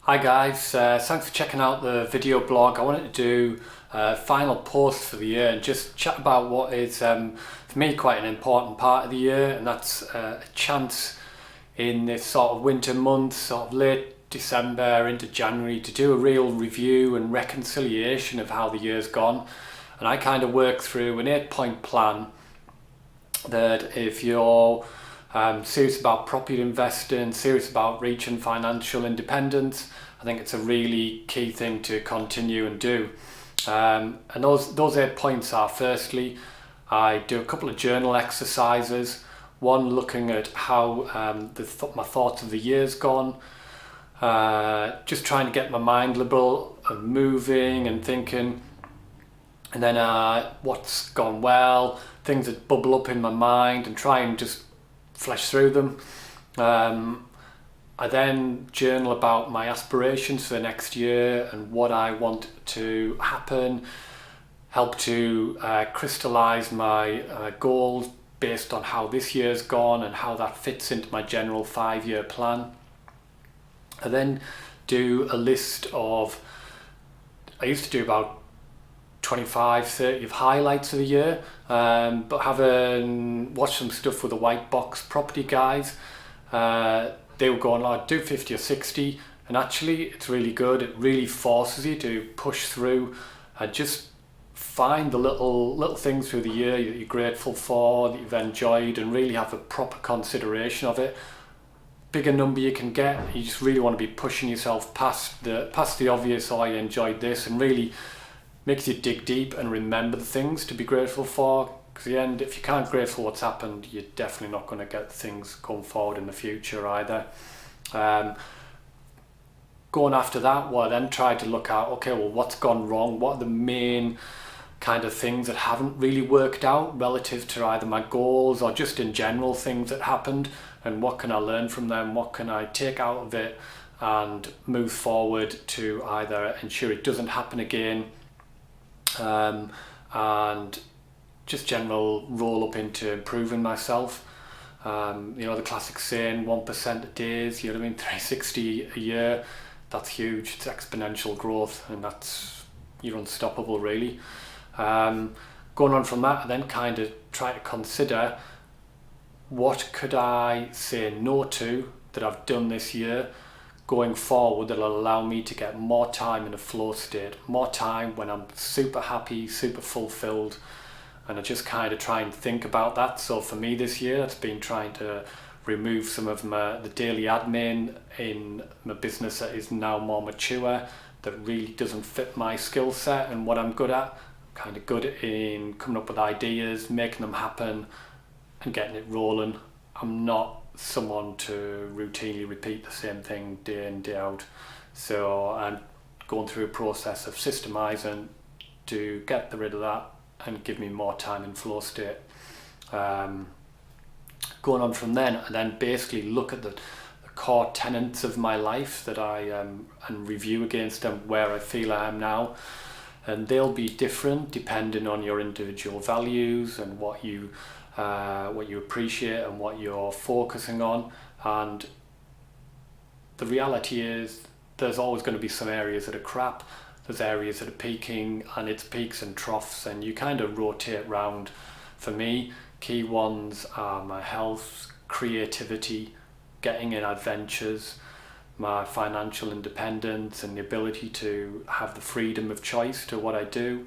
Hi guys, thanks for checking out the video blog. I wanted to do a final post for the year and just chat about what is for me quite an important part of the year, and that's a chance in this sort of winter months, sort of late December into January, to do a real review and reconciliation of how the year's gone. And I kind of work through an 8-point plan that if you're serious about property investing, serious about reaching financial independence, I think it's a really key thing to continue and do. And those 8 points are: firstly, I do a couple of journal exercises. One looking at how my thoughts of the year's gone, just trying to get my mind liberal and moving and thinking. And then what's gone well, things that bubble up in my mind, and try and just flesh through them. I then journal about my aspirations for the next year and what I want to happen, help to crystallize my goals based on how this year's gone and how that fits into my general 5-year plan. I then do a list of, I used to do about 25-30 of highlights of the year, but having watched some stuff with the white box property guys, they were going like do 50 or 60, and actually it's really good. It really forces you to push through and just find the little things through the year that you're grateful for, that you've enjoyed, and really have a proper consideration of it. Bigger number you can get, you just really want to be pushing yourself past the obvious, oh I enjoyed this, and really makes you dig deep and remember the things to be grateful for. Because in the end, if you can't be grateful for what's happened, you're definitely not going to get things going forward in the future either. Going after that, well, I then try to look at, okay, well, what's gone wrong? What are the main kind of things that haven't really worked out relative to either my goals or just in general things that happened, and what can I learn from them? What can I take out of it and move forward to either ensure it doesn't happen again, and just general roll up into improving myself. The classic saying, 1% a day is, 360 a year. That's huge. It's exponential growth, and you're unstoppable really. Going on from that, I then kind of try to consider, what could I say no to that I've done this year going forward that'll allow me to get more time in a flow state, more time when I'm super happy, super fulfilled. And I just kind of try and think about that. So for me this year, it's been trying to remove some of the daily admin in my business that is now more mature, that really doesn't fit my skill set and what I'm good at. Kind of good in coming up with ideas, making them happen and getting it rolling. I'm not someone to routinely repeat the same thing day in, day out. So I'm going through a process of systemizing to get rid of that and give me more time in flow state. Going on from then, and then basically look at the core tenets of my life that and review against them where I feel I am now. And they'll be different depending on your individual values and what you appreciate and what you're focusing on. And the reality is there's always going to be some areas that are crap. There's areas that are peaking, and it's peaks and troughs, and you kind of rotate round. For me, key ones are my health, creativity, getting in adventures, my financial independence and the ability to have the freedom of choice to what I do,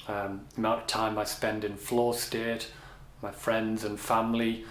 the amount of time I spend in flow state, my friends and family.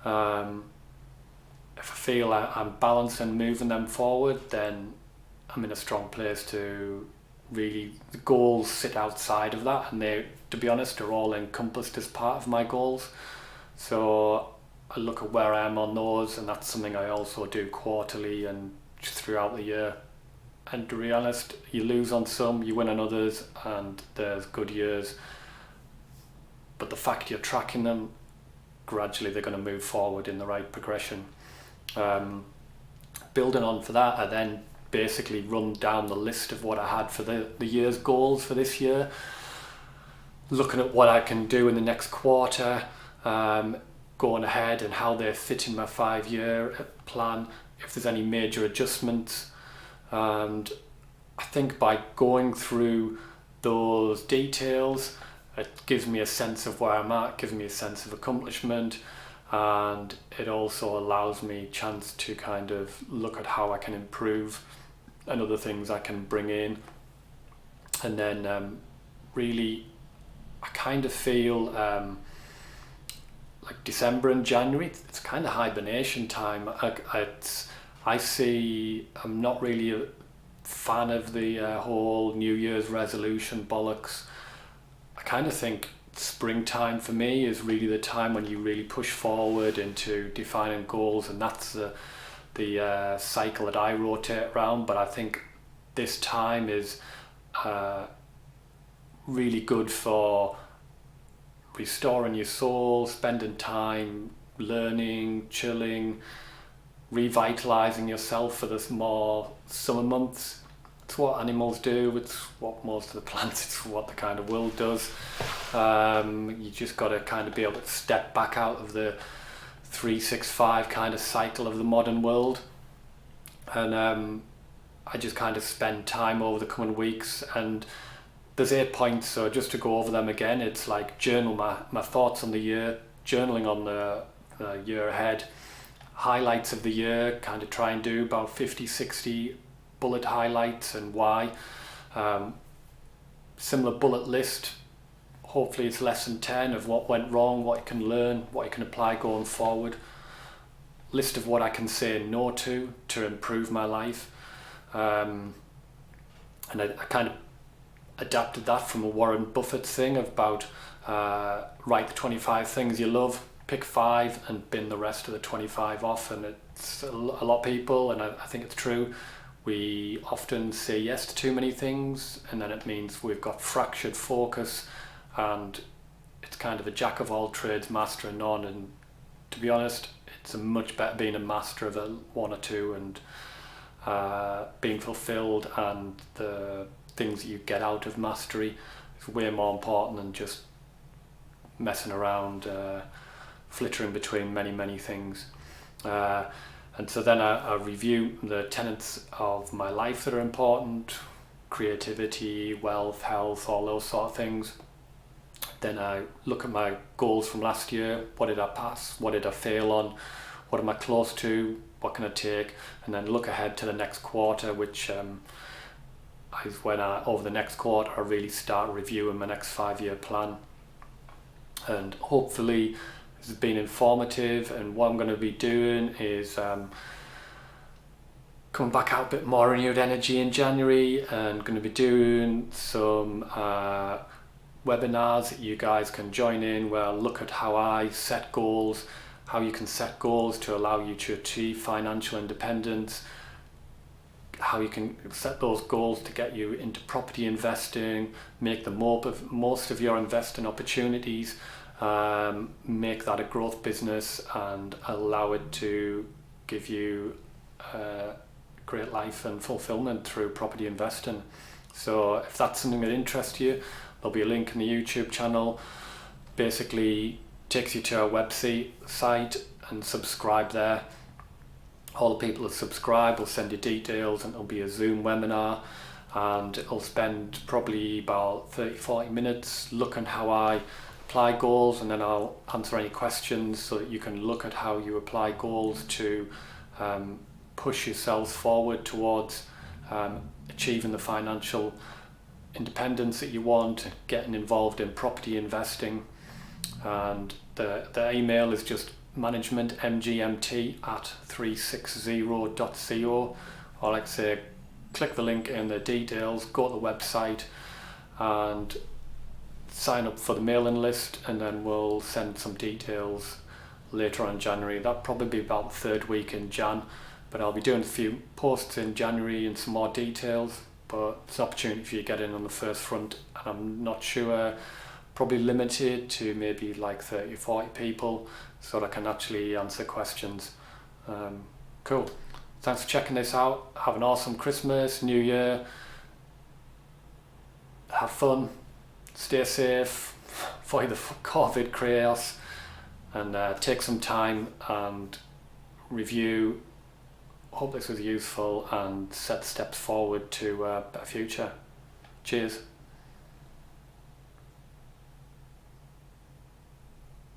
If I feel I'm balanced and moving them forward, then I'm in a strong place to really, the goals sit outside of that, and they, to be honest, are all encompassed as part of my goals. So I look at where I am on those, and that's something I also do quarterly and just throughout the year. And to be honest, you lose on some, you win on others, and there's good years. But the fact you're tracking them, gradually they're going to move forward in the right progression. Building on for that, I then basically run down the list of what I had for the year's goals for this year, looking at what I can do in the next quarter, going ahead and how they fit in my 5-year plan, if there's any major adjustments, And I think by going through those details, it gives me a sense of where I'm at, gives me a sense of accomplishment, and it also allows me a chance to kind of look at how I can improve and other things I can bring in. And then really, I kind of feel like December and January, it's kind of hibernation time. I see, I'm not really a fan of the whole New Year's resolution bollocks. I kind of think springtime for me is really the time when you really push forward into defining goals, and that's the cycle that I rotate around. But I think this time is really good for restoring your soul, spending time learning, chilling, revitalizing yourself for this more summer months. It's what animals do, it's what most of the plants, it's what the kind of world does. You just got to kind of be able to step back out of the 365 kind of cycle of the modern world. And I just kind of spend time over the coming weeks, and there's 8 points, so just to go over them again, it's like journal my thoughts on the year, journaling on the year ahead, highlights of the year, kind of try and do about 50-60 bullet highlights and why. Similar bullet list, hopefully it's less than 10 of what went wrong, what you can learn, what you can apply going forward. List of what I can say no to improve my life. And I kind of adapted that from a Warren Buffett thing about write the 25 things you love, pick 5 and bin the rest of the 25 off. And it's a lot of people, and I think it's true, we often say yes to too many things, and then it means we've got fractured focus, and it's kind of a jack of all trades, master of none. And to be honest, it's a much better being a master of one or two, and being fulfilled, and the things that you get out of mastery is way more important than just messing around, flittering between many things. And so then I review the tenets of my life that are important: creativity, wealth, health, all those sort of things. Then I look at my goals from last year. What did I pass? What did I fail on? What am I close to? What can I take? And then look ahead to the next quarter, which is when over the next quarter I really start reviewing my next 5-year plan. And hopefully this has been informative, and what I'm going to be doing is coming back out a bit more renewed energy in January, and going to be doing some webinars that you guys can join in, where I look at how I set goals, how you can set goals to allow you to achieve financial independence, how you can set those goals to get you into property investing, make the most of your investing opportunities, make that a growth business, and allow it to give you great life and fulfillment through property investing. So if that's something that interests you, there'll be a link in the YouTube channel. Basically takes you to our website and subscribe there. All the people that subscribe will send you details, and it'll be a Zoom webinar, and it'll spend probably about 30-40 minutes looking how I apply goals, and then I'll answer any questions so that you can look at how you apply goals to push yourselves forward towards achieving the financial independence that you want, getting involved in property investing. And the email is just managementmgmt@360.co. Or like I say, click the link in the details, go to the website and sign up for the mailing list, and then we'll send some details later on in January. That'll probably be about the 3rd week in Jan, but I'll be doing a few posts in January and some more details. But it's an opportunity for you to get in on the first front, and I'm not sure, probably limited to maybe like 30-40 people, so that I can actually answer questions. Cool. Thanks for checking this out. Have an awesome Christmas, New Year. Have fun. Stay safe. Avoid the COVID chaos. And take some time and review hope this was useful and set steps forward to a better future. Cheers.